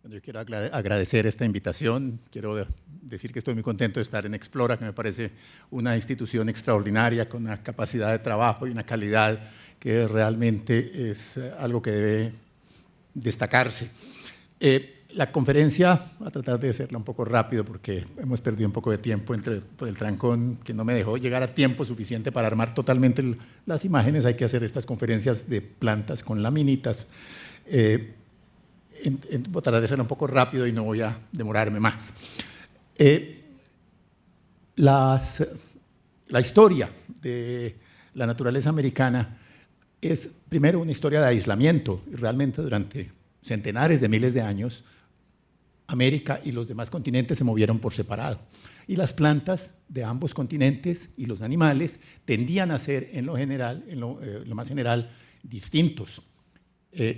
Bueno, yo quiero agradecer esta invitación. Quiero decir que estoy muy contento de estar en Explora, que me parece una institución extraordinaria con una capacidad de trabajo y una calidad que realmente es algo que debe destacarse. La conferencia, voy a tratar de hacerla un poco rápido porque hemos perdido un poco de tiempo por el trancón que no me dejó llegar a tiempo suficiente para armar totalmente las imágenes. Hay que hacer estas conferencias de plantas con laminitas. Voy a tratar de hacerlo un poco rápido y no voy a demorarme más. La historia de la naturaleza americana es primero una historia de aislamiento, y realmente durante centenares de miles de años América y los demás continentes se movieron por separado, y las plantas de ambos continentes y los animales tendían a ser en lo general, lo más general, distintos.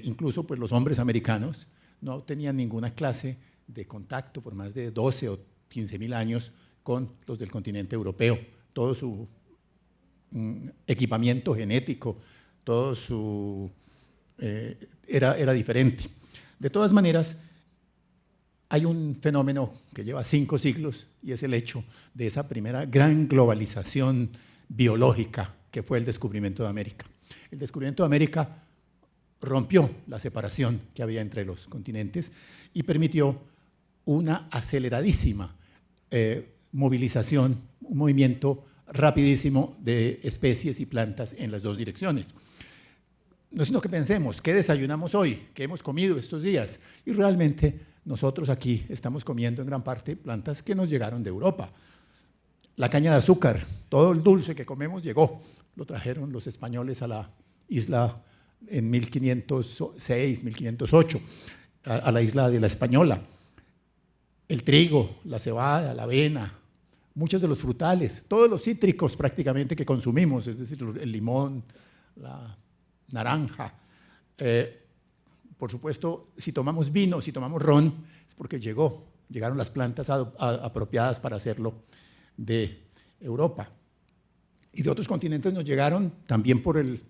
Incluso pues, los hombres americanos no tenían ninguna clase de contacto por más de 12 o 15.000 años con los del continente europeo. Todo su equipamiento genético, todo su era diferente. De todas maneras, hay un fenómeno que lleva 5 siglos y es el hecho de esa primera gran globalización biológica que fue el descubrimiento de América. El descubrimiento de América rompió la separación que había entre los continentes y permitió una aceleradísima movilización, un movimiento rapidísimo de especies y plantas en las dos direcciones. No es sino que pensemos, ¿qué desayunamos hoy? ¿Qué hemos comido estos días? Y realmente nosotros aquí estamos comiendo en gran parte plantas que nos llegaron de Europa. La caña de azúcar, todo el dulce que comemos llegó, lo trajeron los españoles a la isla en 1506, 1508, a la isla de la Española. El trigo, la cebada, la avena, muchos de los frutales, todos los cítricos prácticamente que consumimos, es decir, el limón, la naranja. Por supuesto, si tomamos vino, si tomamos ron, es porque llegaron las plantas apropiadas para hacerlo de Europa. Y de otros continentes nos llegaron, también por el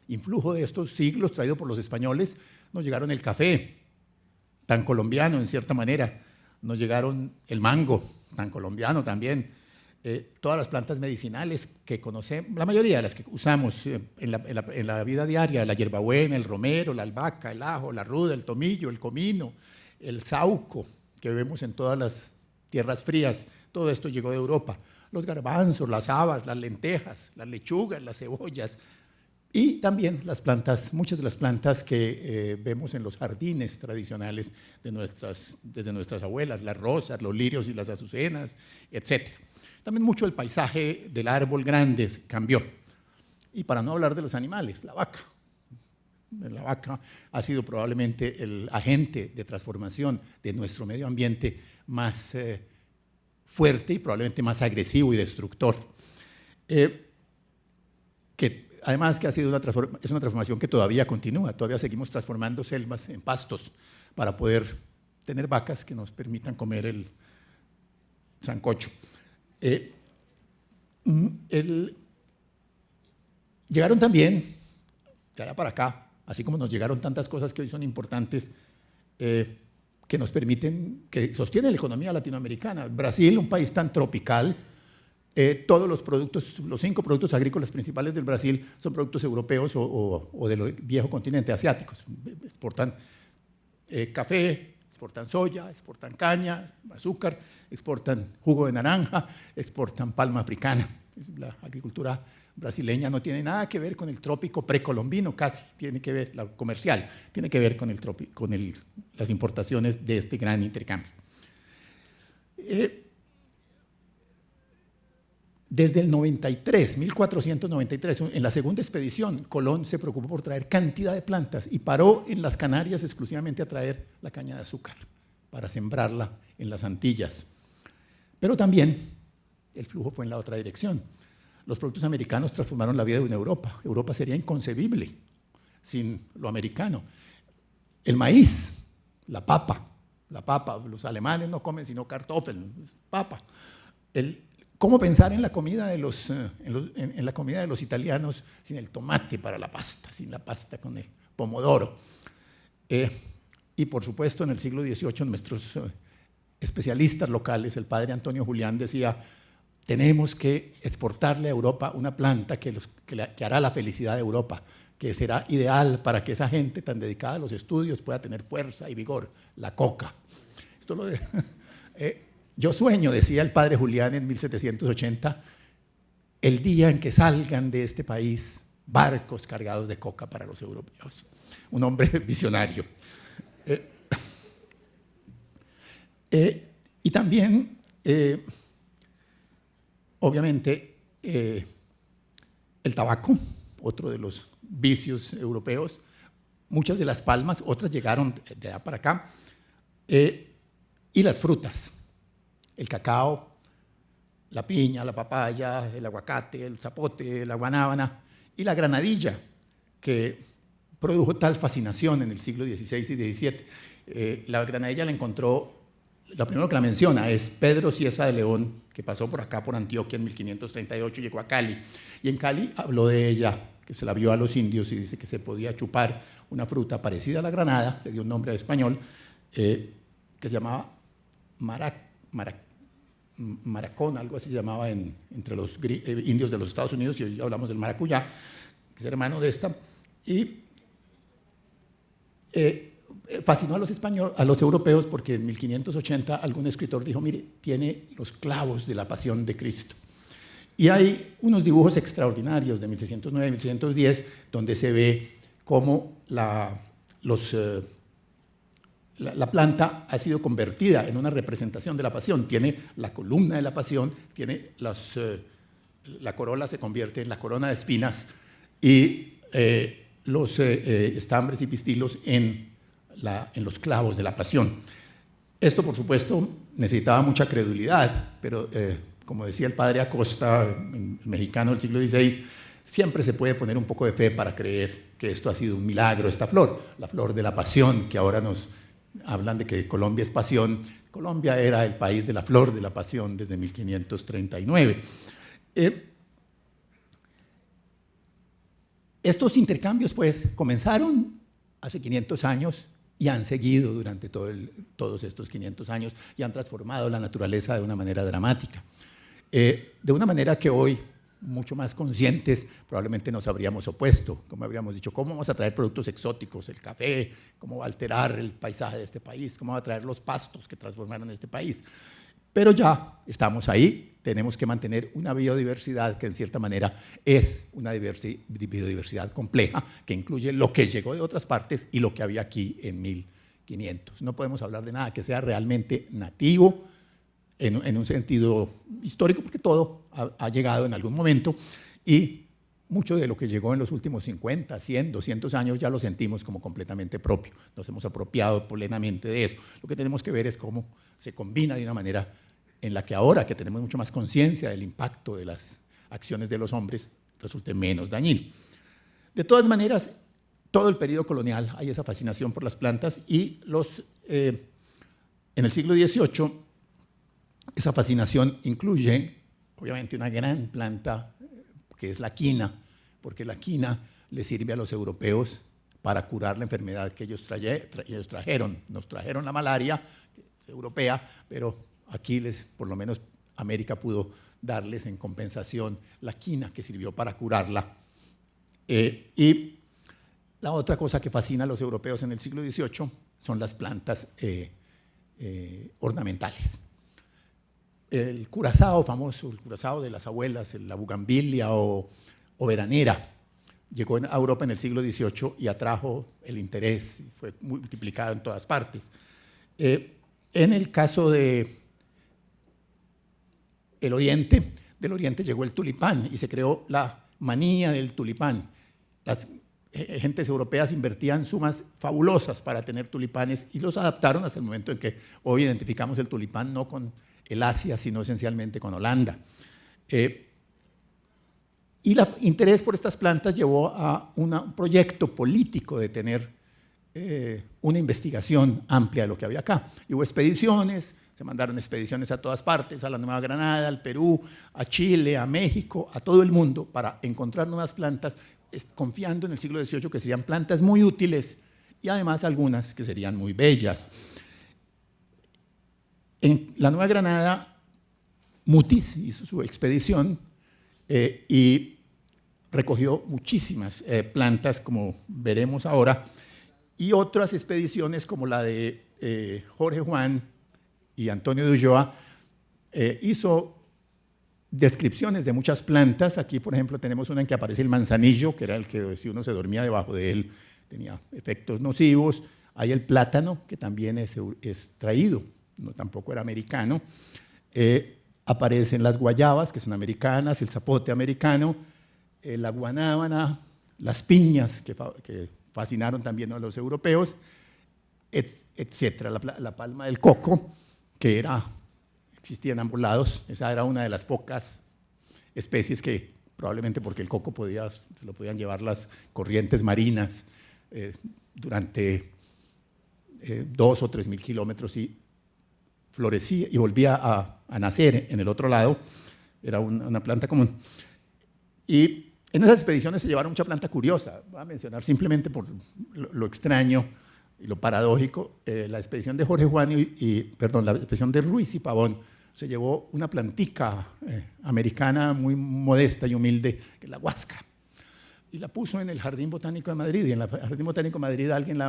influjo de estos siglos traído por los españoles, nos llegaron el café, tan colombiano en cierta manera, nos llegaron el mango, tan colombiano también, todas las plantas medicinales que conocemos, la mayoría de las que usamos en la vida diaria, la hierbabuena, el romero, la albahaca, el ajo, la ruda, el tomillo, el comino, el sauco, que vemos en todas las tierras frías, todo esto llegó de Europa. Los garbanzos, las habas, las lentejas, las lechugas, las cebollas, y también las plantas, muchas de las plantas que vemos en los jardines tradicionales desde nuestras abuelas, las rosas, los lirios y las azucenas, etc. También mucho el paisaje del árbol grande cambió. Y para no hablar de los animales, la vaca. La vaca ha sido probablemente el agente de transformación de nuestro medio ambiente más fuerte y probablemente más agresivo y destructor. Además que es una transformación que todavía continúa, todavía seguimos transformando selvas en pastos para poder tener vacas que nos permitan comer el sancocho. Llegaron también, de allá para acá, así como nos llegaron tantas cosas que hoy son importantes, que nos permiten, que sostienen la economía latinoamericana. Brasil, un país tan tropical, todos los productos, los 5 productos agrícolas principales del Brasil son productos europeos o del viejo continente asiáticos. Exportan café, exportan soya, exportan caña, azúcar, exportan jugo de naranja, exportan palma africana. La agricultura brasileña no tiene nada que ver con el trópico precolombino, casi tiene que ver, la comercial, tiene que ver con las importaciones de este gran intercambio. Desde el 93, 1493, en la segunda expedición, Colón se preocupó por traer cantidad de plantas y paró en las Canarias exclusivamente a traer la caña de azúcar para sembrarla en las Antillas. Pero también el flujo fue en la otra dirección. Los productos americanos transformaron la vida de una Europa. Europa sería inconcebible sin lo americano. El maíz, la papa, los alemanes no comen sino kartoffel, es papa. ¿Cómo pensar en la comida de la comida de los italianos sin el tomate para la pasta, sin la pasta con el pomodoro? y por supuesto en el siglo XVIII nuestros especialistas locales, el padre Antonio Julián decía, tenemos que exportarle a Europa una planta que hará la felicidad de Europa, que será ideal para que esa gente tan dedicada a los estudios pueda tener fuerza y vigor, la coca. Esto yo sueño, decía el padre Julián en 1780, el día en que salgan de este país barcos cargados de coca para los europeos. Un hombre visionario. Y también, obviamente, el tabaco, otro de los vicios europeos, muchas de las palmas, otras llegaron de allá para acá, y las frutas, el cacao, la piña, la papaya, el aguacate, el zapote, la guanábana y la granadilla, que produjo tal fascinación en el siglo XVI y XVII. La granadilla la encontró, lo primero que la menciona es Pedro Cieza de León, que pasó por acá, por Antioquia en 1538, llegó a Cali, y en Cali habló de ella, que se la vio a los indios y dice que se podía chupar una fruta parecida a la granada, le dio un nombre español, que se llamaba maracón, algo así se llamaba entre los indios de los Estados Unidos, y hoy hablamos del maracuyá, que es hermano de esta, y fascinó a los europeos porque en 1580 algún escritor dijo, mire, tiene los clavos de la pasión de Cristo. Y hay unos dibujos extraordinarios de 1609 y 1610 donde se ve cómo la planta ha sido convertida en una representación de la pasión. Tiene la columna de la pasión, tiene la corola se convierte en la corona de espinas y los estambres y pistilos en los clavos de la pasión. Esto, por supuesto, necesitaba mucha credulidad, pero como decía el padre Acosta, mexicano del siglo XVI, siempre se puede poner un poco de fe para creer que esto ha sido un milagro, esta flor, la flor de la pasión, que ahora nos hablan de que Colombia es pasión. Colombia era el país de la flor de la pasión desde 1539. Estos intercambios, pues, comenzaron hace 500 años y han seguido durante todos estos 500 años y han transformado la naturaleza de una manera dramática. De una manera que hoy, mucho más conscientes, probablemente nos habríamos opuesto, como habríamos dicho, ¿cómo vamos a traer productos exóticos, el café, cómo va a alterar el paisaje de este país, cómo va a traer los pastos que transformaron este país? Pero ya estamos ahí, tenemos que mantener una biodiversidad que en cierta manera es una biodiversidad compleja, que incluye lo que llegó de otras partes y lo que había aquí en 1500. No podemos hablar de nada que sea realmente nativo, en un sentido histórico, porque todo ha llegado en algún momento y mucho de lo que llegó en los últimos 50, 100, 200 años ya lo sentimos como completamente propio, nos hemos apropiado plenamente de eso. Lo que tenemos que ver es cómo se combina de una manera en la que ahora que tenemos mucho más conciencia del impacto de las acciones de los hombres, resulte menos dañino. De todas maneras, todo el periodo colonial hay esa fascinación por las plantas y en el siglo XVIII esa fascinación incluye, obviamente, una gran planta que es la quina, porque la quina le sirve a los europeos para curar la enfermedad que ellos trajeron. Nos trajeron la malaria europea, pero aquí por lo menos América pudo darles en compensación la quina que sirvió para curarla. Y la otra cosa que fascina a los europeos en el siglo XVIII son las plantas ornamentales. El curazao famoso, el curazao de las abuelas, la bugambilia o veranera, llegó a Europa en el siglo XVIII y atrajo el interés, y fue multiplicado en todas partes. En el caso del Oriente llegó el tulipán y se creó la manía del tulipán. Las gentes europeas invertían sumas fabulosas para tener tulipanes y los adaptaron hasta el momento en que hoy identificamos el tulipán no con el Asia, sino esencialmente con Holanda. Y el interés por estas plantas llevó a un proyecto político de tener una investigación amplia de lo que había acá. Y hubo expediciones, se mandaron expediciones a todas partes, a la Nueva Granada, al Perú, a Chile, a México, a todo el mundo, para encontrar nuevas plantas, confiando en el siglo XVIII que serían plantas muy útiles y además algunas que serían muy bellas. En la Nueva Granada, Mutis hizo su expedición y recogió muchísimas plantas, como veremos ahora, y otras expediciones como la de Jorge Juan y Antonio de Ulloa hizo descripciones de muchas plantas. Aquí, por ejemplo, tenemos una en que aparece el manzanillo, que era el que si uno se dormía debajo de él tenía efectos nocivos. Hay el plátano, que también es traído, no, tampoco era americano. Aparecen las guayabas, que son americanas, el zapote americano, la guanábana, las piñas, que fascinaron también a los europeos, etcétera. La palma del coco, que existía en ambos lados. Esa era una de las pocas especies que, probablemente porque el coco se lo podían llevar las corrientes marinas durante 2 o 3 mil kilómetros, y florecía y volvía a nacer en el otro lado. Era una planta común. Y en esas expediciones se llevaron mucha planta curiosa. Voy a mencionar simplemente por lo extraño y lo paradójico. La expedición de Jorge Juan la expedición de Ruiz y Pavón se llevó una plantica americana muy modesta y humilde, que es la huasca, y la puso en el Jardín Botánico de Madrid. Y en el Jardín Botánico de Madrid alguien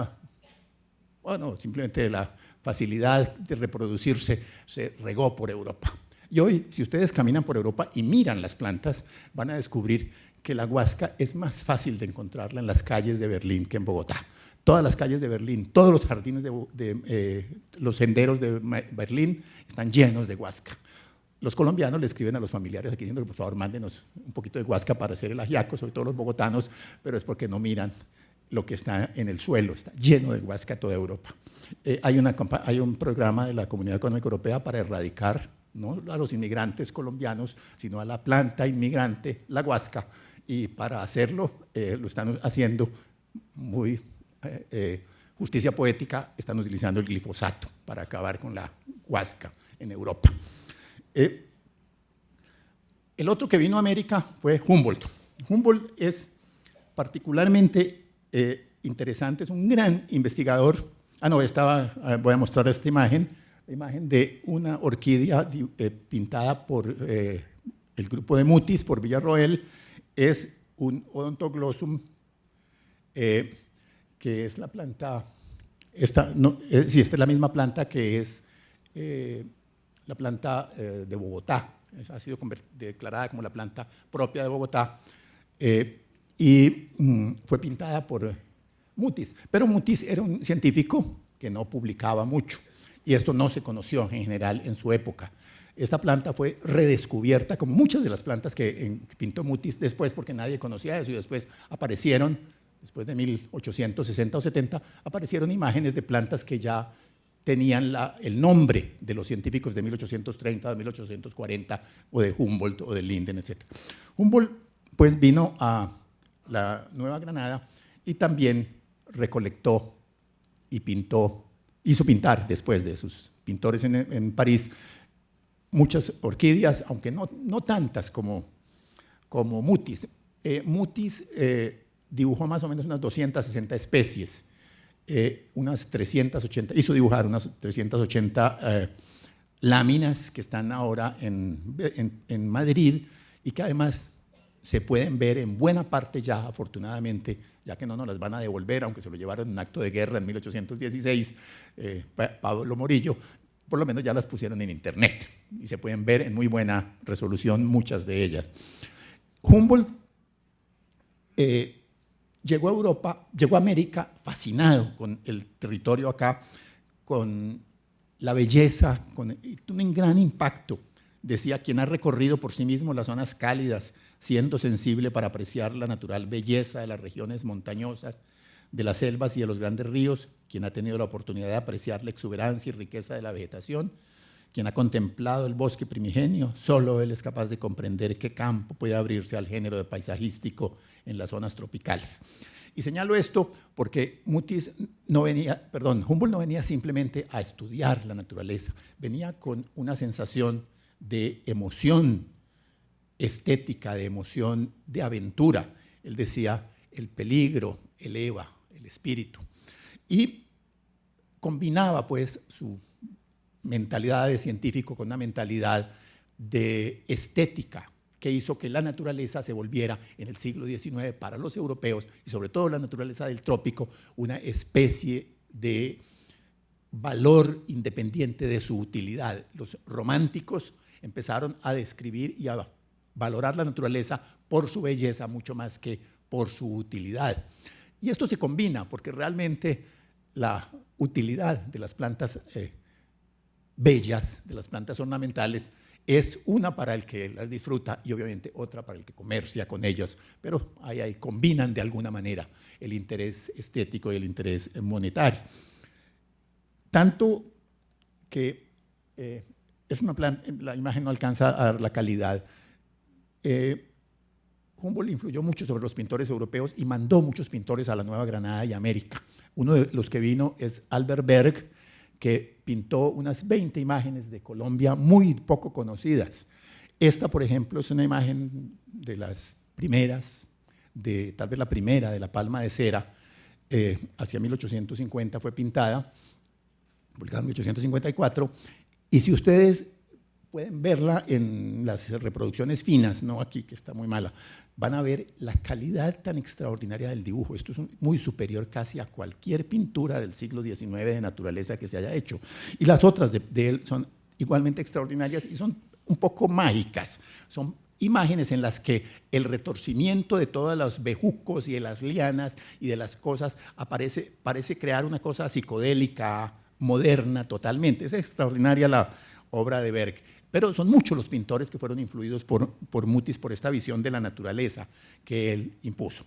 simplemente la facilidad de reproducirse se regó por Europa. Y hoy, si ustedes caminan por Europa y miran las plantas, van a descubrir que la huasca es más fácil de encontrarla en las calles de Berlín que en Bogotá. Todas las calles de Berlín, todos los jardines los senderos de Berlín están llenos de huasca. Los colombianos le escriben a los familiares aquí diciendo que por favor mándenos un poquito de huasca para hacer el ajiaco, sobre todo los bogotanos, pero es porque no miran lo que está en el suelo. Está lleno de huasca toda Europa. Hay un programa de la Comunidad Económica Europea para erradicar, no a los inmigrantes colombianos, sino a la planta inmigrante, la huasca, y para hacerlo lo están haciendo muy justicia poética, están utilizando el glifosato para acabar con la huasca en Europa. El otro que vino a América fue Humboldt. Humboldt es particularmente interesante, es un gran investigador. Voy a mostrar esta imagen, la imagen de una orquídea pintada por el grupo de Mutis, por Villarroel. Es un Odontoglossum, que es la planta, esta es la misma planta que es la planta de Bogotá. Ha sido declarada como la planta propia de Bogotá, y fue pintada por Mutis. Pero Mutis era un científico que no publicaba mucho, y esto no se conoció en general en su época. Esta planta fue redescubierta, como muchas de las plantas que pintó Mutis después, porque nadie conocía eso, y después aparecieron, después de 1860 o 70, aparecieron imágenes de plantas que ya tenían el nombre de los científicos de 1830, de 1840, o de Humboldt, o de Linden, etc. Humboldt, pues, vino a la Nueva Granada y también recolectó y hizo pintar, después de sus pintores en París, muchas orquídeas, aunque no tantas como Mutis. Mutis dibujó más o menos unas 260 especies, hizo dibujar unas 380 láminas que están ahora en Madrid, y que además se pueden ver en buena parte ya, afortunadamente, ya que no nos las van a devolver, aunque se lo llevaron en un acto de guerra en 1816, Pablo Morillo. Por lo menos ya las pusieron en internet y se pueden ver en muy buena resolución muchas de ellas. Humboldt llegó a Europa, llegó a América fascinado con el territorio acá, con la belleza, con un gran impacto. Decía: quien ha recorrido por sí mismo las zonas cálidas, siendo sensible para apreciar la natural belleza de las regiones montañosas, de las selvas y de los grandes ríos, quien ha tenido la oportunidad de apreciar la exuberancia y riqueza de la vegetación, quien ha contemplado el bosque primigenio, solo él es capaz de comprender qué campo puede abrirse al género de paisajístico en las zonas tropicales. Y señalo esto porque Humboldt no venía simplemente a estudiar la naturaleza, venía con una sensación de emoción estética, de emoción de aventura. Él decía: el peligro eleva el espíritu. y combinaba pues su mentalidad de científico con una mentalidad de estética que hizo que la naturaleza se volviera en el siglo XIX para los europeos, y sobre todo la naturaleza del trópico, una especie de valor independiente de su utilidad. Los románticos empezaron a describir y a valorar la naturaleza por su belleza mucho más que por su utilidad. Y esto se combina porque realmente la utilidad de las plantas bellas, de las plantas ornamentales, es una para el que las disfruta y obviamente otra para el que comercia con ellas, pero ahí combinan de alguna manera el interés estético y el interés monetario. Tanto que es una planta, la imagen no alcanza a dar la calidad. Humboldt influyó mucho sobre los pintores europeos y mandó muchos pintores a la Nueva Granada y América. Uno de los que vino es Albert Berg, que pintó unas 20 imágenes de Colombia muy poco conocidas. Esta, por ejemplo, es una imagen de las primeras, tal vez la primera de la palma de cera, hacia 1850 fue pintada, publicada en 1854, y si ustedes pueden verla en las reproducciones finas, no aquí que está muy mala, van a ver la calidad tan extraordinaria del dibujo. Esto es muy superior casi a cualquier pintura del siglo XIX de naturaleza que se haya hecho. Y las otras de él son igualmente extraordinarias y son un poco mágicas. Son imágenes en las que el retorcimiento de todos los bejucos y de las lianas y de las cosas parece crear una cosa psicodélica, moderna totalmente. Es extraordinaria la obra de Berg. Pero son muchos los pintores que fueron influidos por Mutis, por esta visión de la naturaleza que él impuso.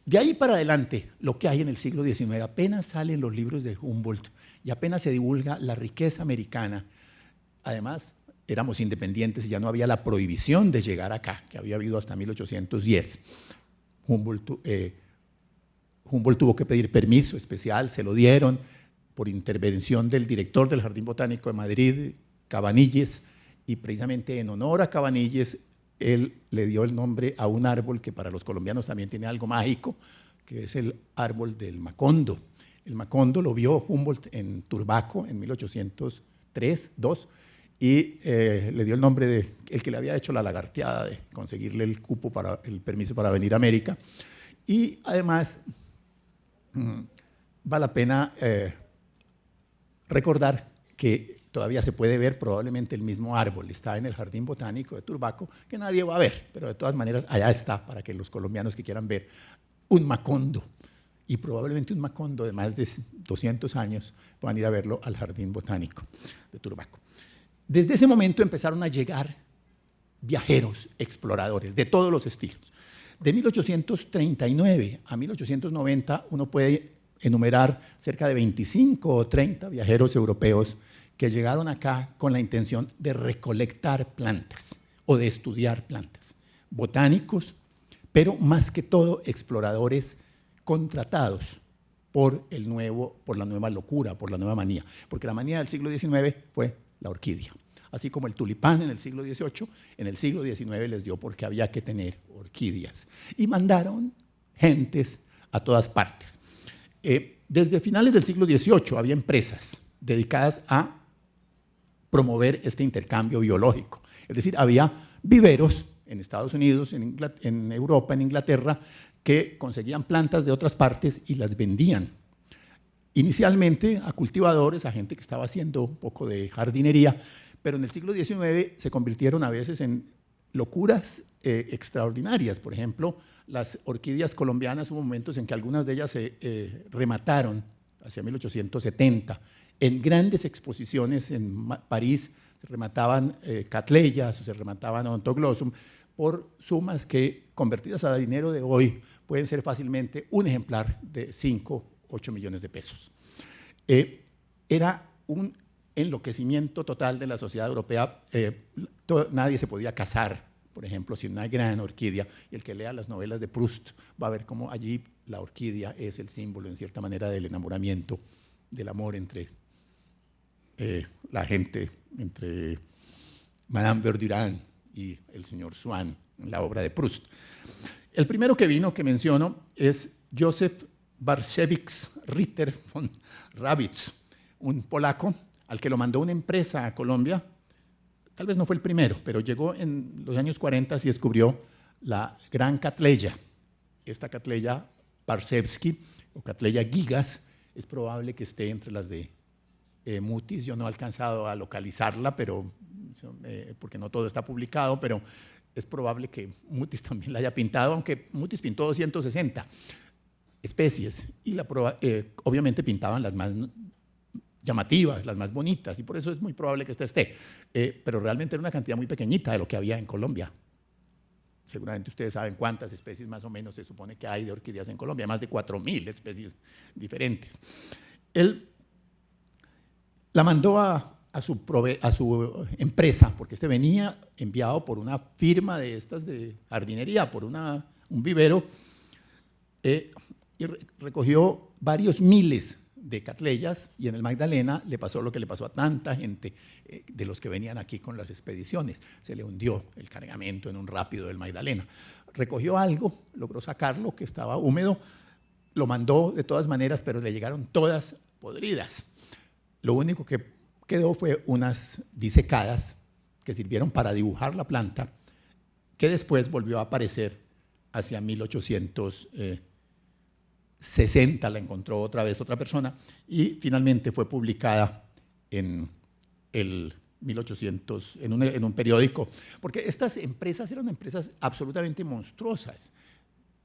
De ahí para adelante, lo que hay en el siglo XIX, apenas salen los libros de Humboldt y apenas se divulga la riqueza americana. Además, éramos independientes y ya no había la prohibición de llegar acá, que había habido hasta 1810. Humboldt tuvo que pedir permiso especial, se lo dieron, por intervención del director del Jardín Botánico de Madrid, Cabanilles, y precisamente en honor a Cabanilles, él le dio el nombre a un árbol que para los colombianos también tiene algo mágico, que es el árbol del macondo. El macondo lo vio Humboldt en Turbaco en 1803-2 y le dio el nombre de el que le había hecho la lagarteada de conseguirle el cupo para el permiso para venir a América. Y además vale la pena recordar que todavía se puede ver probablemente el mismo árbol, está en el Jardín Botánico de Turbaco, que nadie va a ver, pero de todas maneras allá está para que los colombianos que quieran ver un macondo, y probablemente un macondo de más de 200 años puedan ir a verlo al Jardín Botánico de Turbaco. Desde ese momento empezaron a llegar viajeros, exploradores, de todos los estilos. De 1839 a 1890 uno puede enumerar cerca de 25 o 30 viajeros europeos que llegaron acá con la intención de recolectar plantas o de estudiar plantas, botánicos, pero más que todo exploradores contratados por la nueva locura, por la nueva manía, porque la manía del siglo XIX fue la orquídea. Así como el tulipán en el siglo XVIII, en el siglo XIX les dio porque había que tener orquídeas. Y mandaron gentes a todas partes. Desde finales del siglo XVIII había empresas dedicadas a promover este intercambio biológico. Es decir, había viveros en Estados Unidos, en Europa, en Inglaterra, que conseguían plantas de otras partes y las vendían. Inicialmente a cultivadores, a gente que estaba haciendo un poco de jardinería, pero en el siglo XIX se convirtieron a veces en locuras extraordinarias. Por ejemplo, las orquídeas colombianas, hubo momentos en que algunas de ellas se remataron hacia 1870 en grandes exposiciones en París. Se remataban catleyas o se remataban odontoglossum por sumas que, convertidas a dinero de hoy, pueden ser fácilmente un ejemplar de 5, 8 millones de pesos. Era un enloquecimiento total de la sociedad europea. Nadie se podía casar, por ejemplo, sin una gran orquídea, y el que lea las novelas de Proust va a ver cómo allí la orquídea es el símbolo, en cierta manera, del enamoramiento, del amor entre la gente, entre Madame Verdurin y el señor Swann, en la obra de Proust. El primero que vino, que menciono, es Joseph Barsiewicz Ritter von Rawitz, un polaco al que lo mandó una empresa a Colombia. Tal vez no fue el primero, pero llegó en los años 40 y descubrió la gran Cattleya. Esta Cattleya Barsiewicz o Cattleya gigas es probable que esté entre las de Mutis. Yo no he alcanzado a localizarla, pero, porque no todo está publicado, pero es probable que Mutis también la haya pintado, aunque Mutis pintó 260 especies y obviamente pintaban las más llamativas, las más bonitas, y por eso es muy probable que esta esté. Pero realmente era una cantidad muy pequeñita de lo que había en Colombia. Seguramente ustedes saben cuántas especies más o menos se supone que hay de orquídeas en Colombia, más de 4.000 especies diferentes. Él la mandó a su empresa, porque este venía enviado por una firma de estas de jardinería, por un vivero, y recogió varios miles de cattleyas, y en el Magdalena le pasó lo que le pasó a tanta gente de los que venían aquí con las expediciones. Se le hundió el cargamento en un rápido del Magdalena. Recogió algo, logró sacarlo, que estaba húmedo, lo mandó de todas maneras, pero le llegaron todas podridas. Lo único que quedó fue unas disecadas que sirvieron para dibujar la planta, que después volvió a aparecer hacia 1860, la encontró otra vez otra persona, y finalmente fue publicada en el 1800, en un periódico, porque estas empresas eran empresas absolutamente monstruosas.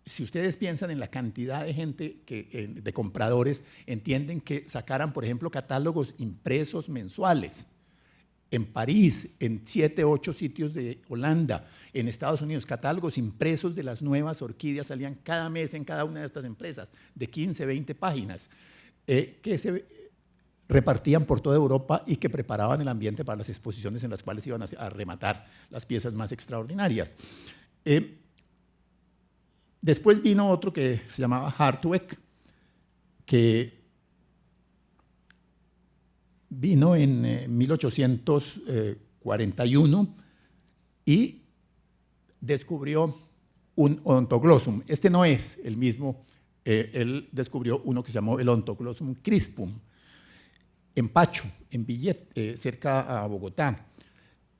Si ustedes piensan en la cantidad de gente, de compradores, entienden que sacaran, por ejemplo, catálogos impresos mensuales en París, en 7, 8 sitios de Holanda, en Estados Unidos, catálogos impresos de las nuevas orquídeas salían cada mes en cada una de estas empresas, de 15, 20 páginas, que se repartían por toda Europa y que preparaban el ambiente para las exposiciones en las cuales iban a rematar las piezas más extraordinarias. Después vino otro que se llamaba Hartweg, que vino en 1841 y descubrió un Odontoglossum. Este no es el mismo, él descubrió uno que se llamó el Odontoglossum crispum, en Pacho, en Villet, cerca a Bogotá.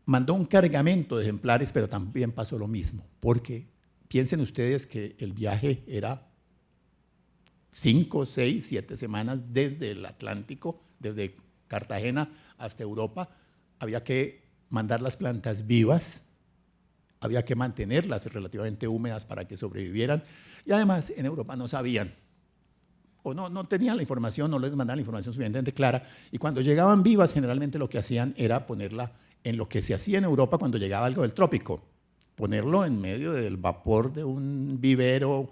Mandó un cargamento de ejemplares, pero también pasó lo mismo, porque piensen ustedes que el viaje era 5, 6, 7 semanas desde el Atlántico, desde Cartagena hasta Europa. Había que mandar las plantas vivas, había que mantenerlas relativamente húmedas para que sobrevivieran, y además en Europa no sabían, o no tenían la información, no les mandaban la información suficientemente clara, y cuando llegaban vivas generalmente lo que hacían era ponerla en lo que se hacía en Europa cuando llegaba algo del trópico, ponerlo en medio del vapor de un vivero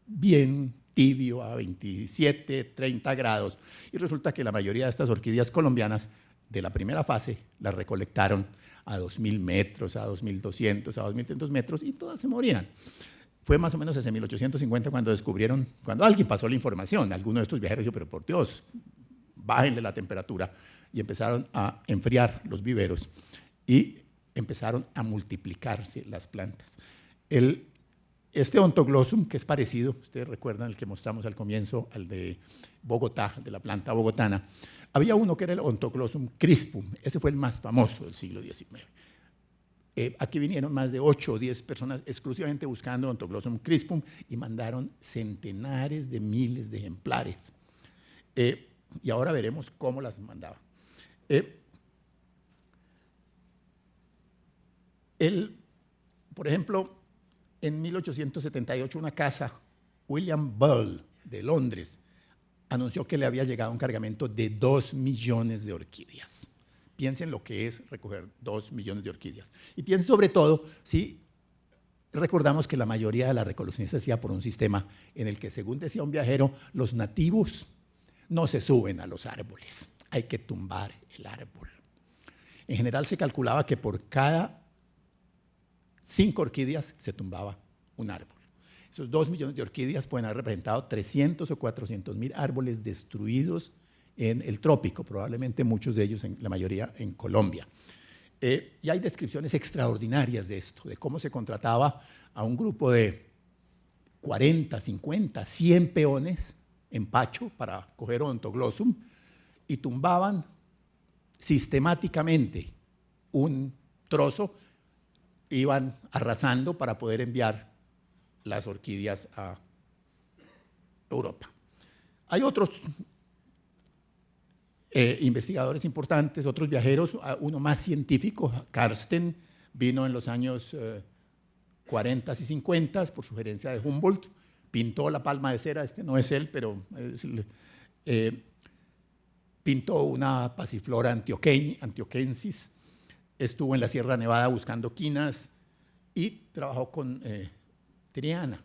bien tibio a 27, 30 grados. Y resulta que la mayoría de estas orquídeas colombianas de la primera fase las recolectaron a 2.000 metros, a 2.200, a 2.300 metros, y todas se morían. Fue más o menos hacia 1850 cuando descubrieron, cuando alguien pasó la información, alguno de estos viajeros dijo, pero por Dios, bájenle la temperatura, y empezaron a enfriar los viveros y empezaron a multiplicarse las plantas. Este Odontoglossum, que es parecido, ustedes recuerdan el que mostramos al comienzo, al de Bogotá, de la planta bogotana, había uno que era el Odontoglossum crispum, ese fue el más famoso del siglo XIX. Aquí vinieron más de 8 o 10 personas exclusivamente buscando Odontoglossum crispum y mandaron centenares de miles de ejemplares. Y ahora veremos cómo las mandaba. Por ejemplo, en 1878 una casa, William Bull, de Londres, anunció que le había llegado un cargamento de 2 millones de orquídeas. Piensen lo que es recoger 2 millones de orquídeas. Y piensen sobre todo si recordamos que la mayoría de la recolección se hacía por un sistema en el que, según decía un viajero, los nativos no se suben a los árboles, hay que tumbar el árbol. En general se calculaba que por cada 5 orquídeas se tumbaba un árbol. Esos 2 millones de orquídeas pueden haber representado 300 o 400.000 árboles destruidos en el trópico, probablemente muchos de ellos, la mayoría en Colombia. Y hay descripciones extraordinarias de esto, de cómo se contrataba a un grupo de 40, 50, 100 peones empacho para coger Odontoglossum y tumbaban sistemáticamente un trozo, iban arrasando para poder enviar las orquídeas a Europa. Hay otros investigadores importantes, otros viajeros, uno más científico, Karsten, vino en los años 40 y 50 por sugerencia de Humboldt, pintó la palma de cera, este no es él, pero pintó una pasiflora antioquensis, estuvo en la Sierra Nevada buscando quinas y trabajó con Triana,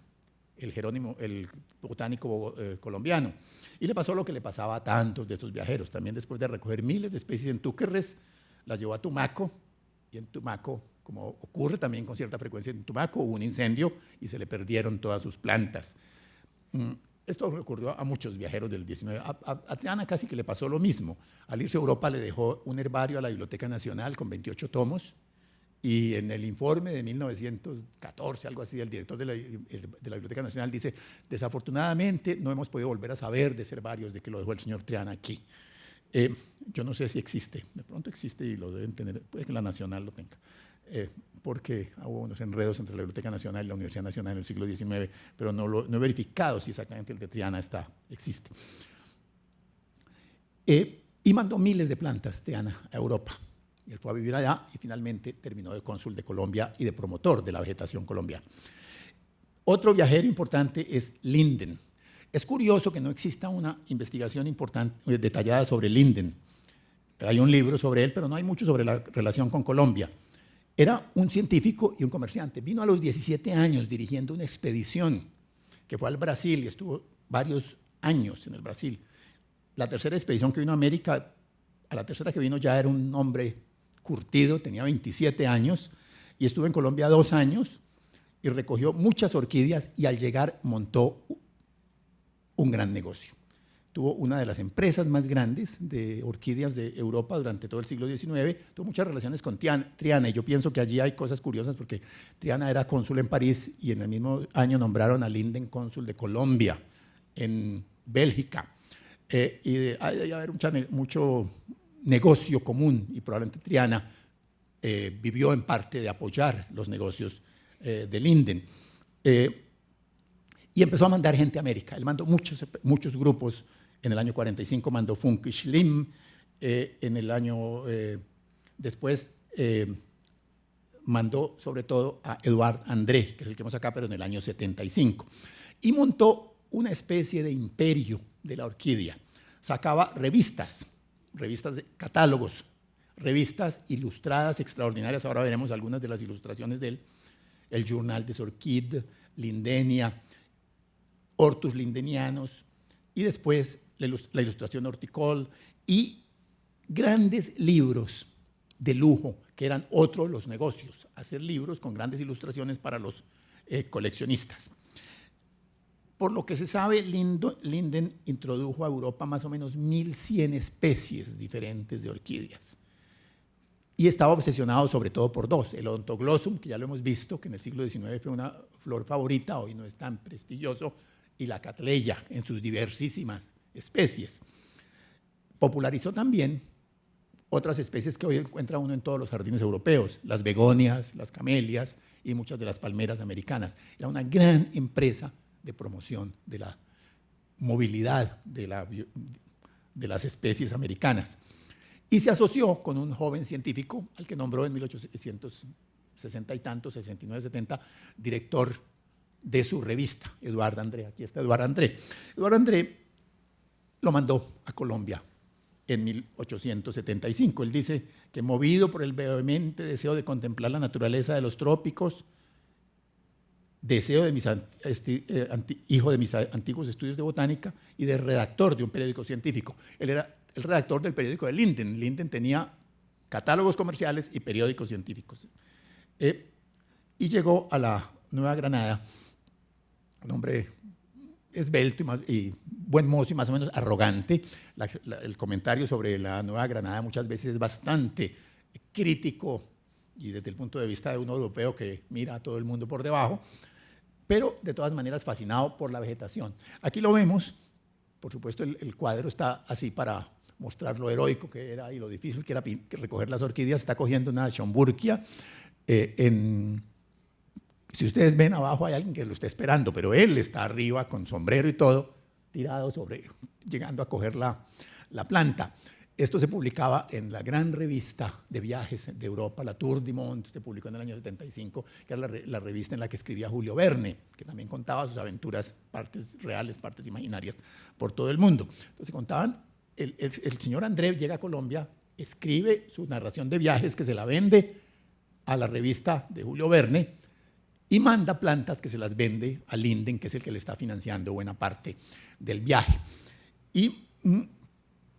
el botánico colombiano. Y le pasó lo que le pasaba a tantos de estos viajeros. También después de recoger miles de especies en Túquerres, las llevó a Tumaco, y en Tumaco, como ocurre también con cierta frecuencia en Tumaco, hubo un incendio y se le perdieron todas sus plantas. Esto le ocurrió a muchos viajeros del 19. A Triana casi que le pasó lo mismo. Al irse a Europa le dejó un herbario a la Biblioteca Nacional con 28 tomos, y en el informe de 1914, algo así, el director de la Biblioteca Nacional dice: desafortunadamente no hemos podido volver a saber de ese herbario de que lo dejó el señor Triana aquí. Yo no sé si existe, de pronto existe y lo deben tener, puede que la Nacional lo tenga, porque hubo unos enredos entre la Biblioteca Nacional y la Universidad Nacional en el siglo XIX, pero no he verificado si exactamente el de Triana existe. Y mandó miles de plantas Triana a Europa. Y él fue a vivir allá y finalmente terminó de cónsul de Colombia y de promotor de la vegetación colombiana. Otro viajero importante es Linden. Es curioso que no exista una investigación importante, detallada sobre Linden. Hay un libro sobre él, pero no hay mucho sobre la relación con Colombia. Era un científico y un comerciante. Vino a los 17 años dirigiendo una expedición que fue al Brasil y estuvo varios años en el Brasil. La tercera expedición que vino a América, a la tercera que vino ya era un hombre curtido, tenía 27 años, y estuvo en Colombia 2 años y recogió muchas orquídeas, y al llegar montó un gran negocio. Tuvo una de las empresas más grandes de orquídeas de Europa durante todo el siglo XIX, tuvo muchas relaciones con Triana, y yo pienso que allí hay cosas curiosas porque Triana era cónsul en París y en el mismo año nombraron a Linden cónsul de Colombia en Bélgica. Y hay haber mucho negocio común, y probablemente Triana vivió en parte de apoyar los negocios de Linden. Y empezó a mandar gente a América. Él mandó muchos grupos. En el año 45 mandó Funke Schlimm. En el año después mandó sobre todo a Eduard André, que es el que vemos acá, pero en el año 75. Y montó una especie de imperio de la orquídea. Sacaba revistas de catálogos, revistas ilustradas extraordinarias. Ahora veremos algunas de las ilustraciones de él. El Journal des Orchides, Lindenia, Hortus Lindenianos, y después la ilustración horticole, y grandes libros de lujo, que eran otros los negocios, hacer libros con grandes ilustraciones para los coleccionistas. Por lo que se sabe, Linden introdujo a Europa más o menos 1.100 especies diferentes de orquídeas. Y estaba obsesionado sobre todo por dos: el Odontoglossum, que ya lo hemos visto, que en el siglo XIX fue una flor favorita, hoy no es tan prestigioso, y la Cattleya en sus diversísimas especies. Popularizó también otras especies que hoy encuentra uno en todos los jardines europeos: las begonias, las camelias y muchas de las palmeras americanas. Era una gran empresa de promoción de la movilidad de las especies americanas. Y se asoció con un joven científico al que nombró en 1860 y tantos, 69, 70, director de su revista, Eduard André. Aquí está Eduard André. Eduard André lo mandó a Colombia en 1875. Él dice que, movido por el vehemente deseo de contemplar la naturaleza de los trópicos, deseo de hijo de mis antiguos estudios de botánica y de redactor de un periódico científico. Él era el redactor del periódico de Linden. Linden tenía catálogos comerciales y periódicos científicos. Y llegó a la Nueva Granada, un hombre esbelto y buen mozo y más o menos arrogante. El comentario sobre la Nueva Granada muchas veces es bastante crítico, y desde el punto de vista de un europeo que mira a todo el mundo por debajo, pero de todas maneras fascinado por la vegetación. Aquí lo vemos por supuesto el cuadro está así para mostrar lo heroico que era y lo difícil que era recoger las orquídeas. Está cogiendo una Schomburgia. Si ustedes ven abajo hay alguien que lo está esperando, pero él está arriba con sombrero y todo, tirado llegando a coger la planta. Esto se publicaba en la gran revista de viajes de Europa, la Tour du Monde, se publicó en el año 75, que era la revista en la que escribía Julio Verne, que también contaba sus aventuras, partes reales, partes imaginarias, por todo el mundo. Entonces contaban, el señor André llega a Colombia, escribe su narración de viajes, que se la vende a la revista de Julio Verne, y manda plantas que se las vende a Linden, que es el que le está financiando buena parte del viaje. Y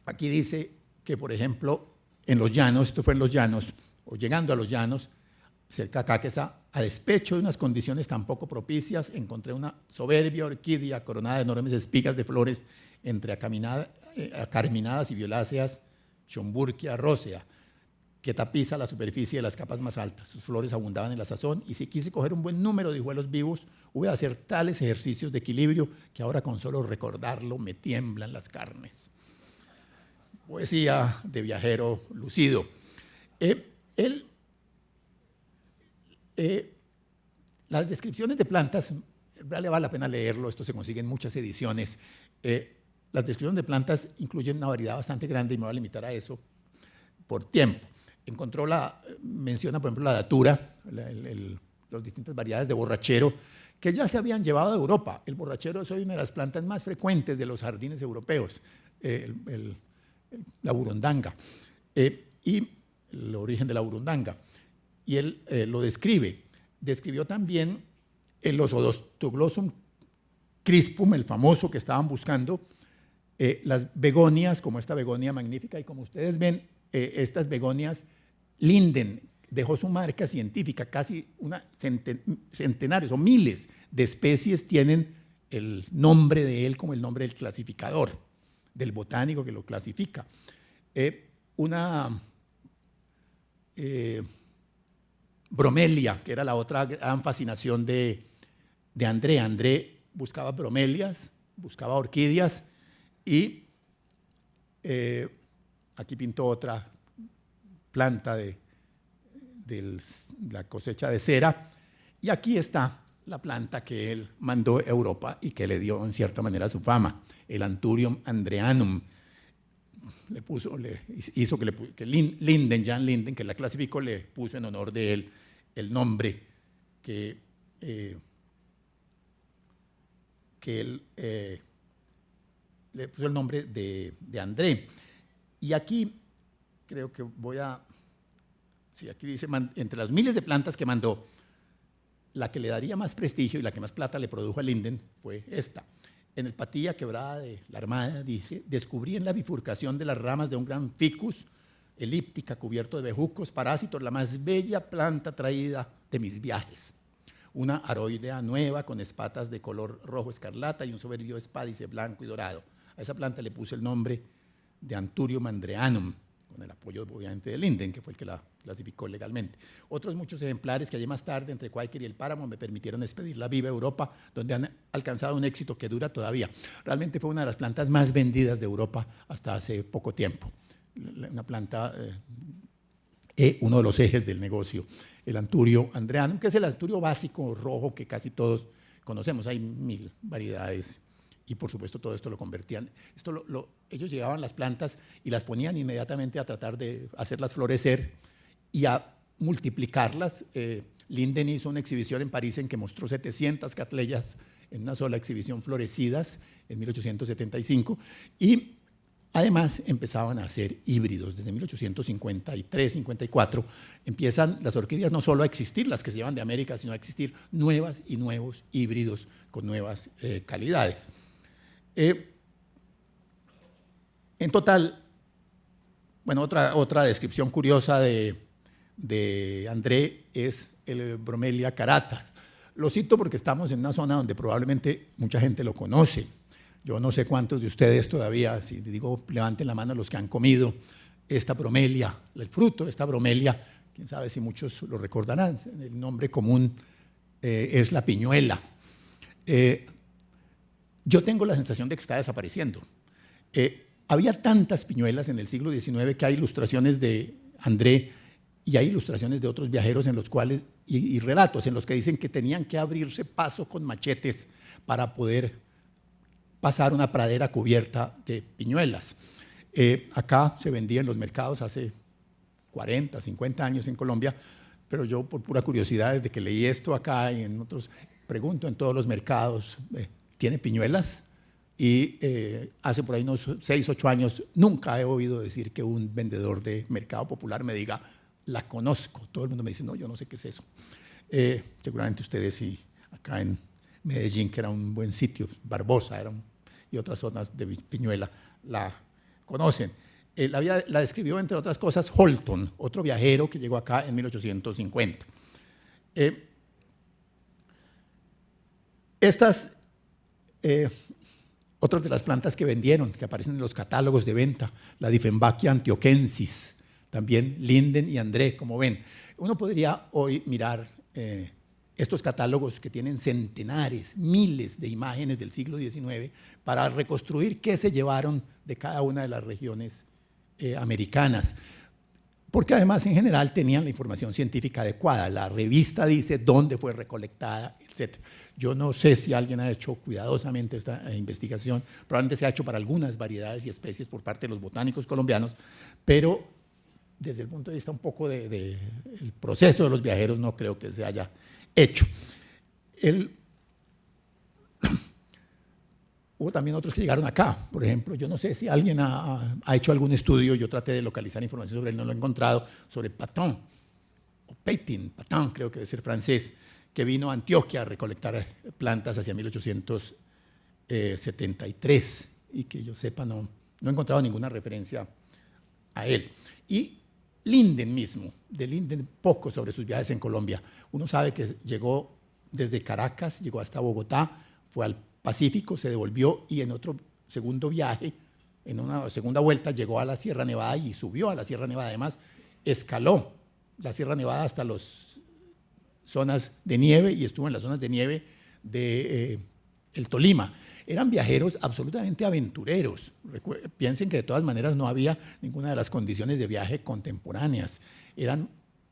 aquí dice que, por ejemplo, en los llanos, esto fue en los llanos, o llegando a los llanos, cerca de Caquesa, a despecho de unas condiciones tan poco propicias, encontré una soberbia orquídea coronada de enormes espigas de flores entre acarminadas y violáceas, Schomburgia rósea, que tapiza la superficie de las capas más altas. Sus flores abundaban en la sazón y si quise coger un buen número de hijuelos vivos, hube de hacer tales ejercicios de equilibrio que ahora con solo recordarlo me tiemblan las carnes. Poesía de viajero lucido. Las descripciones de plantas, vale la pena leerlo, esto se consigue en muchas ediciones. Las descripciones de plantas incluyen una variedad bastante grande y me voy a limitar a eso por tiempo. Menciona, por ejemplo, la datura, las distintas variedades de borrachero, que ya se habían llevado de Europa. El borrachero es hoy una de las plantas más frecuentes de los jardines europeos, la burundanga, y el origen de la burundanga. Y él lo describe. Describió también el Odontoglossum crispum, el famoso que estaban buscando, las begonias, como esta begonia magnífica, y como ustedes ven, estas begonias, Linden dejó su marca científica, casi centenares o miles de especies tienen el nombre de él como el nombre del clasificador, del botánico que lo clasifica. Una bromelia, que era la otra gran fascinación de André. André buscaba bromelias, buscaba orquídeas y aquí pintó otra planta de la cosecha de cera. Y aquí está la planta que él mandó a Europa y que le dio en cierta manera su fama, el Anthurium andreanum. Hizo que Jan Linden, que la clasificó, le puso en honor de él el nombre que él le puso el nombre de André. Y aquí creo que sí, aquí dice, entre las miles de plantas que mandó, la que le daría más prestigio y la que más plata le produjo a Linden fue esta. En el Patilla Quebrada de la Armada, dice, descubrí en la bifurcación de las ramas de un gran ficus, elíptica, cubierto de bejucos, parásitos, la más bella planta traída de mis viajes. Una aroidea nueva con espatas de color rojo escarlata y un soberbio espádice blanco y dorado. A esa planta le puse el nombre de Anthurium andreanum, con el apoyo obviamente de Linden, que fue el que la clasificó legalmente. Otros muchos ejemplares que allí más tarde, entre Quaker y el Páramo, me permitieron expedirla viva a Europa, donde han alcanzado un éxito que dura todavía. Realmente fue una de las plantas más vendidas de Europa hasta hace poco tiempo. Una planta, uno de los ejes del negocio, el Anturio andreanum, que es el Anturio básico rojo que casi todos conocemos. Hay 1000 variedades. Y por supuesto todo esto lo convertían, ellos llevaban las plantas y las ponían inmediatamente a tratar de hacerlas florecer y a multiplicarlas. Linden hizo una exhibición en París en que mostró 700 catleyas en una sola exhibición florecidas en 1875 y además empezaban a hacer híbridos. Desde 1853-54 empiezan las orquídeas no solo a existir, las que se llevan de América, sino a existir nuevas y nuevos híbridos con nuevas calidades. En total, bueno, otra descripción curiosa de André es el Bromelia carata. Lo cito porque estamos en una zona donde probablemente mucha gente lo conoce. Yo no sé cuántos de ustedes todavía, si digo levanten la mano los que han comido esta bromelia, el fruto de esta bromelia, quién sabe si muchos lo recordarán, el nombre común es la piñuela. yo tengo la sensación de que está desapareciendo. Había tantas piñuelas en el siglo XIX que hay ilustraciones de André y hay ilustraciones de otros viajeros en los cuales, y relatos en los que dicen que tenían que abrirse paso con machetes para poder pasar una pradera cubierta de piñuelas. Acá se vendía en los mercados hace 40, 50 años en Colombia, pero yo por pura curiosidad, desde que leí esto acá y en otros, pregunto en todos los mercados, ¿tiene piñuelas? Y hace por ahí unos 6, 8 años nunca he oído decir que un vendedor de mercado popular me diga, la conozco. Todo el mundo me dice, no, yo no sé qué es eso. Seguramente ustedes y acá en Medellín, que era un buen sitio, Barbosa y otras zonas de Piñuela, la conocen. La describió, entre otras cosas, Holton, otro viajero que llegó acá en 1850. Otras de las plantas que vendieron, que aparecen en los catálogos de venta, la Dieffenbachia antioquensis, también Linden y André, como ven. Uno podría hoy mirar estos catálogos que tienen centenares, miles de imágenes del siglo XIX para reconstruir qué se llevaron de cada una de las regiones americanas, porque además en general tenían la información científica adecuada. La revista dice dónde fue recolectada, etc. Yo no sé si alguien ha hecho cuidadosamente esta investigación, probablemente se ha hecho para algunas variedades y especies por parte de los botánicos colombianos, pero desde el punto de vista un poco del proceso de los viajeros no creo que se haya hecho. Hubo también otros que llegaron acá, por ejemplo, yo no sé si alguien ha hecho algún estudio, yo traté de localizar información sobre él, no lo he encontrado, sobre Patin, o Pétain, Patin creo que debe ser francés, que vino a Antioquia a recolectar plantas hacia 1873, y que yo sepa no he encontrado ninguna referencia a él. Y Linden mismo, de Linden poco sobre sus viajes en Colombia. Uno sabe que llegó desde Caracas, llegó hasta Bogotá, fue al Pacífico, se devolvió y en otro segundo viaje, en una segunda vuelta, llegó a la Sierra Nevada y subió a la Sierra Nevada. Además, escaló la Sierra Nevada hasta las zonas de nieve y estuvo en las zonas de nieve de el Tolima. Eran viajeros absolutamente aventureros. Piensen que de todas maneras no había ninguna de las condiciones de viaje contemporáneas. Eran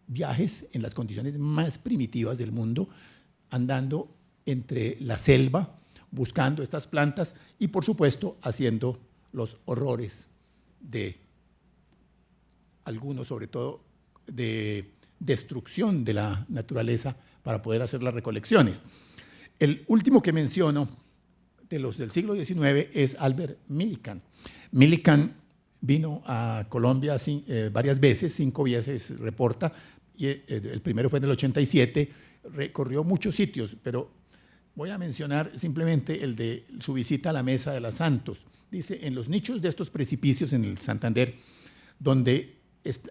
viajes en las condiciones más primitivas del mundo, andando entre la selva, buscando estas plantas y, por supuesto, haciendo los horrores de algunos, sobre todo, de destrucción de la naturaleza para poder hacer las recolecciones. El último que menciono de los del siglo XIX es Albert Millikan. Millikan vino a Colombia varias veces, 5 veces reporta, y el primero fue en el 87, recorrió muchos sitios, pero voy a mencionar simplemente el de su visita a la Mesa de los Santos. Dice, en los nichos de estos precipicios en el Santander, donde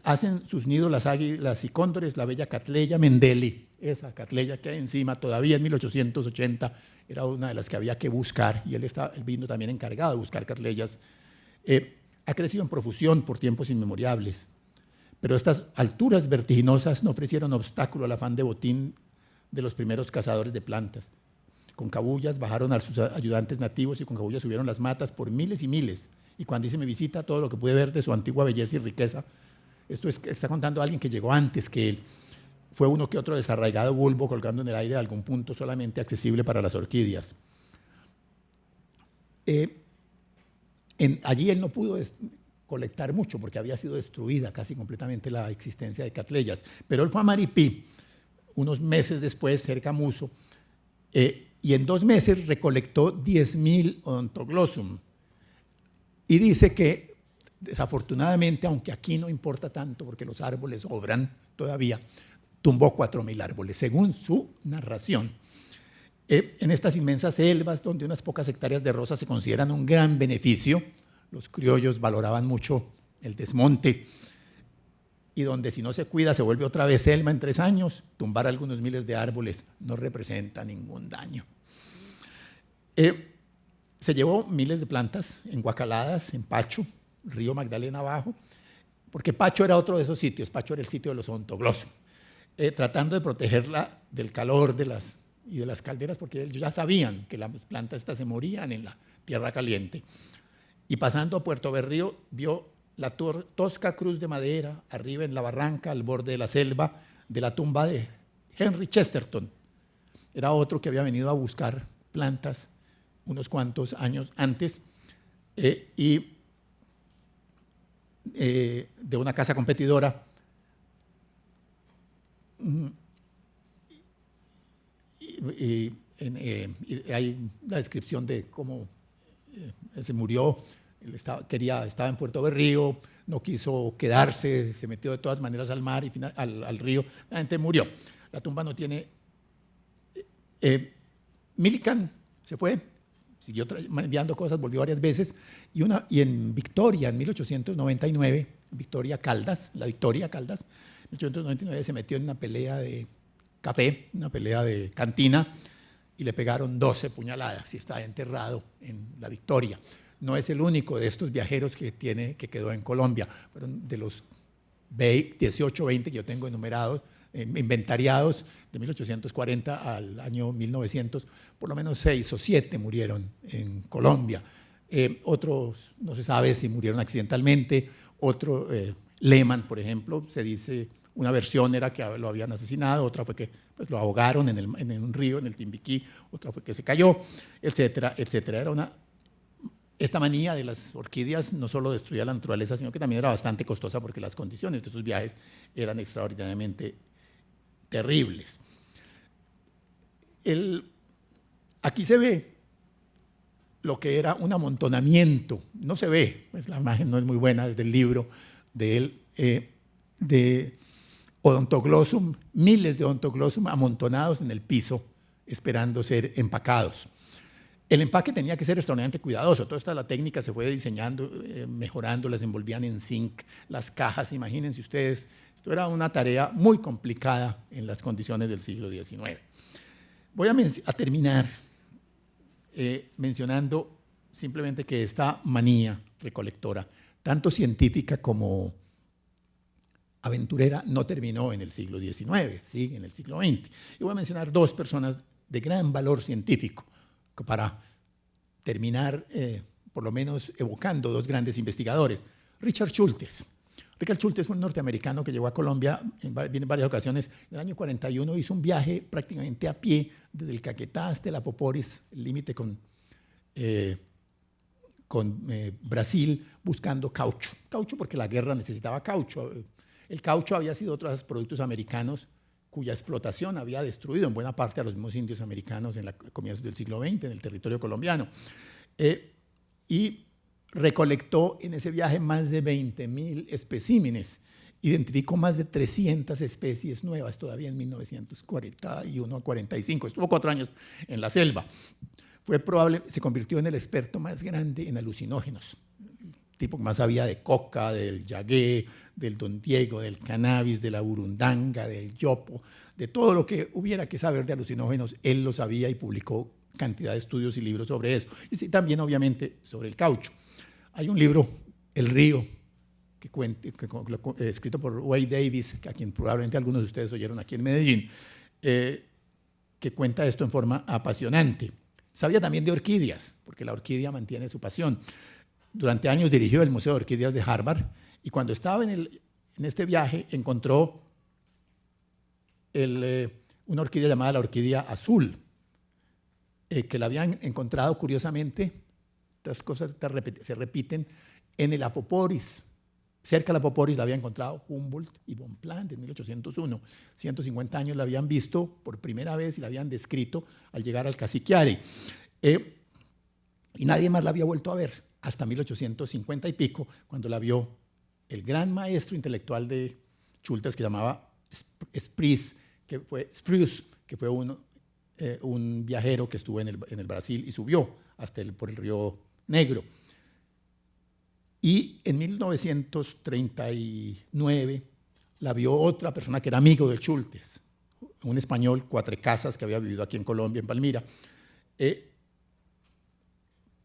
hacen sus nidos las águilas y cóndores, la bella Catleya Mendeli, esa Catleya que hay encima, todavía en 1880 era una de las que había que buscar, y él vino también encargado de buscar Catleyas, ha crecido en profusión por tiempos inmemoriales, pero estas alturas vertiginosas no ofrecieron obstáculo al afán de botín de los primeros cazadores de plantas. Con cabullas bajaron a sus ayudantes nativos y con cabullas subieron las matas por miles y miles. Y cuando hice mi visita, todo lo que pude ver de su antigua belleza y riqueza, esto está contando alguien que llegó antes que él, fue uno que otro desarraigado bulbo colgando en el aire de algún punto solamente accesible para las orquídeas. Allí él no pudo colectar mucho porque había sido destruida casi completamente la existencia de Catleyas, pero él fue a Maripí unos meses después, cerca a Muso, y en 2 meses recolectó 10.000 Odontoglossum. Y dice que, desafortunadamente, aunque aquí no importa tanto porque los árboles obran todavía, tumbó 4.000 árboles, según su narración. En estas inmensas selvas, donde unas pocas hectáreas de rosas se consideran un gran beneficio, los criollos valoraban mucho el desmonte, y donde si no se cuida se vuelve otra vez selva en 3 años, tumbar algunos miles de árboles no representa ningún daño. Se llevó miles de plantas en Guacaladas, en Pacho, Río Magdalena abajo, porque Pacho era otro de esos sitios, Pacho era el sitio de los Odontoglossum, tratando de protegerla del calor de las y de las calderas, porque ellos ya sabían que las plantas estas se morían en la tierra caliente. Y pasando a Puerto Berrío, vio la tosca cruz de madera, arriba en la barranca, al borde de la selva, de la tumba de Henry Chesterton. Era otro que había venido a buscar plantas unos cuantos años antes, y de una casa competidora. Y hay la descripción de cómo se murió. Él estaba en Puerto Berrío, no quiso quedarse, se metió de todas maneras al mar y al río. La gente murió. La tumba no tiene... Millikan se fue, siguió enviando cosas, volvió varias veces, y en Victoria, en 1899, Victoria Caldas, la Victoria Caldas, en 1899 se metió en una pelea de café, una pelea de cantina, y le pegaron 12 puñaladas y está enterrado en la Victoria. No es el único de estos viajeros que quedó en Colombia, fueron de los 18 o 20 que yo tengo enumerados, inventariados, de 1840 al año 1900, por lo menos 6 o 7 murieron en Colombia. Otros no se sabe si murieron accidentalmente. Otro, Lehmann, por ejemplo, se dice, una versión era que lo habían asesinado, otra fue que pues, lo ahogaron en un río, en el Timbiquí, otra fue que se cayó, etcétera, etcétera. Esta manía de las orquídeas no solo destruía la naturaleza, sino que también era bastante costosa porque las condiciones de esos viajes eran extraordinariamente terribles. Aquí se ve lo que era un amontonamiento, no se ve, pues la imagen no es muy buena, es del libro de él, de Odontoglossum, miles de Odontoglossum amontonados en el piso esperando ser empacados. El empaque tenía que ser extraordinariamente cuidadoso. Toda esta la técnica se fue diseñando, mejorando, las envolvían en zinc, las cajas, imagínense ustedes. Esto era una tarea muy complicada en las condiciones del siglo XIX. Voy a terminar mencionando simplemente que esta manía recolectora, tanto científica como aventurera, no terminó en el siglo XIX, sigue en el siglo XX. Y voy a mencionar dos personas de gran valor científico, para terminar, por lo menos evocando dos grandes investigadores. Richard Schultes. Richard Schultes fue un norteamericano que llegó a Colombia en varias ocasiones. En el año 41 hizo un viaje prácticamente a pie desde el Caquetá hasta el Apoporis, el límite con Brasil, buscando caucho. Caucho porque la guerra necesitaba caucho. El caucho había sido otro de los productos americanos cuya explotación había destruido en buena parte a los mismos indios americanos en comienzos del siglo XX, en el territorio colombiano. Y recolectó en ese viaje más de 20.000 especímenes, identificó más de 300 especies nuevas todavía en 1941 a 45, estuvo 4 años en la selva. Se convirtió en el experto más grande en alucinógenos, el tipo que más sabía de coca, del yagué, del don Diego, del cannabis, de la burundanga, del yopo, de todo lo que hubiera que saber de alucinógenos, él lo sabía y publicó cantidad de estudios y libros sobre eso. Y sí, también, obviamente, sobre el caucho. Hay un libro, El Río, escrito por Wade Davis, a quien probablemente algunos de ustedes oyeron aquí en Medellín, que cuenta esto en forma apasionante. Sabía también de orquídeas, porque la orquídea mantiene su pasión. Durante años dirigió el Museo de Orquídeas de Harvard, y cuando estaba en este viaje encontró una orquídea llamada la orquídea azul, que la habían encontrado curiosamente, estas cosas se repiten, en el Apoporis. Cerca del Apoporis la había encontrado Humboldt y Bonpland en 1801. 150 años la habían visto por primera vez y la habían descrito al llegar al Caciquiare. Y nadie más la había vuelto a ver hasta 1850 y pico, cuando la vio el gran maestro intelectual de Schultes, que llamaba Spruce, que fue un viajero que estuvo en el Brasil y subió hasta por el río Negro. Y en 1939 la vio otra persona que era amigo de Schultes, un español, Cuatrecasas, que había vivido aquí en Colombia, en Palmira.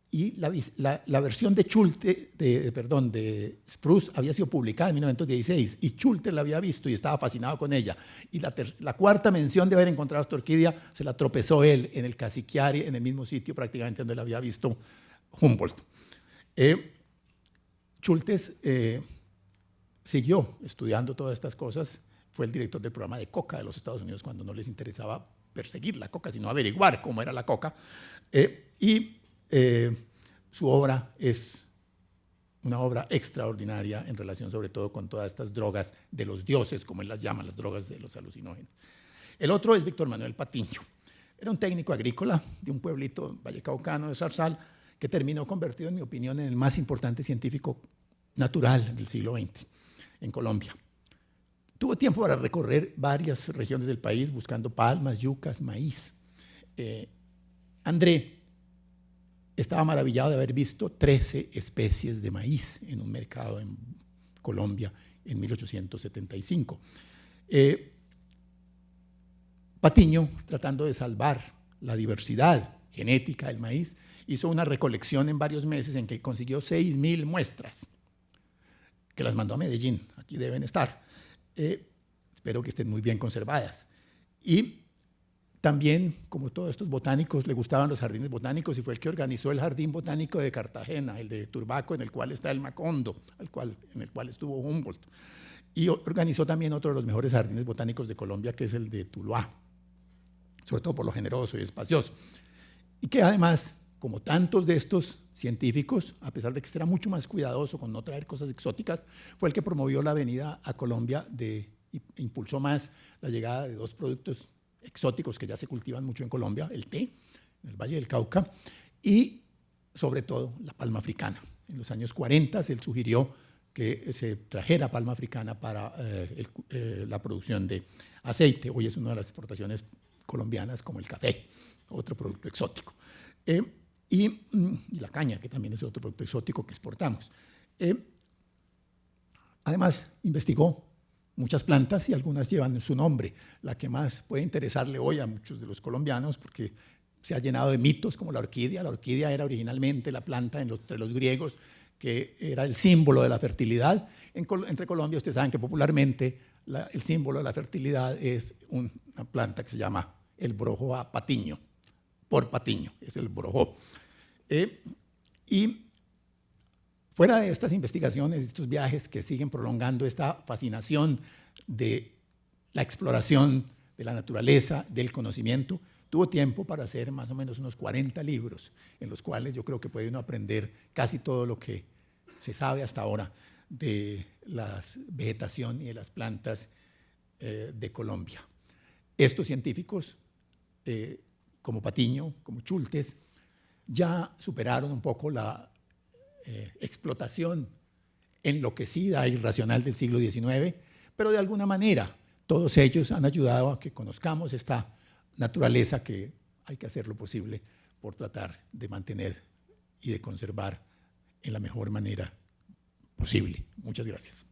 y la versión de Schulte, de Spruce había sido publicada en 1916 y Schulte la había visto y estaba fascinado con ella. Y la cuarta mención de haber encontrado esta orquídea se la tropezó él en el Casiquiare, en el mismo sitio prácticamente donde la había visto Humboldt. Schultes siguió estudiando todas estas cosas, fue el director del programa de coca de los Estados Unidos cuando no les interesaba perseguir la coca, sino averiguar cómo era la coca. Su obra es una obra extraordinaria en relación sobre todo con todas estas drogas de los dioses, como él las llama, las drogas de los alucinógenos. El otro es Víctor Manuel Patiño. Era un técnico agrícola de un pueblito vallecaucano de Zarzal que terminó convertido, en mi opinión, en el más importante científico natural del siglo XX en Colombia. Tuvo tiempo para recorrer varias regiones del país buscando palmas, yucas, maíz. André estaba maravillado de haber visto 13 especies de maíz en un mercado en Colombia en 1875. Patiño, tratando de salvar la diversidad genética del maíz, hizo una recolección en varios meses en que consiguió 6.000 muestras, que las mandó a Medellín, aquí deben estar. Espero que estén muy bien conservadas. Y también, como todos estos botánicos, le gustaban los jardines botánicos y fue el que organizó el Jardín Botánico de Cartagena, el de Turbaco, en el cual está el Macondo, en el cual estuvo Humboldt. Y organizó también otro de los mejores jardines botánicos de Colombia, que es el de Tuluá, sobre todo por lo generoso y espacioso. Y que además, como tantos de estos científicos, a pesar de que era mucho más cuidadoso con no traer cosas exóticas, fue el que promovió la venida a Colombia e impulsó más la llegada de dos productos exóticos que ya se cultivan mucho en Colombia, el té, en el Valle del Cauca, y sobre todo la palma africana. En los años 40 él sugirió que se trajera palma africana para la producción de aceite. Hoy es una de las exportaciones colombianas, como el café, otro producto exótico. Y la caña, que también es otro producto exótico que exportamos. Además, investigó muchas plantas y algunas llevan su nombre. La que más puede interesarle hoy a muchos de los colombianos, porque se ha llenado de mitos, como la orquídea. La orquídea era originalmente la planta entre los griegos que era el símbolo de la fertilidad. Entre Colombia, ustedes saben que popularmente el símbolo de la fertilidad es una planta que se llama el Brojoa patiño, por Patiño, es el Borojó. Y fuera de estas investigaciones, estos viajes que siguen prolongando esta fascinación de la exploración de la naturaleza, del conocimiento, tuvo tiempo para hacer más o menos unos 40 libros, en los cuales yo creo que puede uno aprender casi todo lo que se sabe hasta ahora de la vegetación y de las plantas de Colombia. Estos científicos, como Patiño, como Schultes, ya superaron un poco la explotación enloquecida e irracional del siglo XIX, pero de alguna manera todos ellos han ayudado a que conozcamos esta naturaleza que hay que hacer lo posible por tratar de mantener y de conservar en la mejor manera posible. Muchas gracias.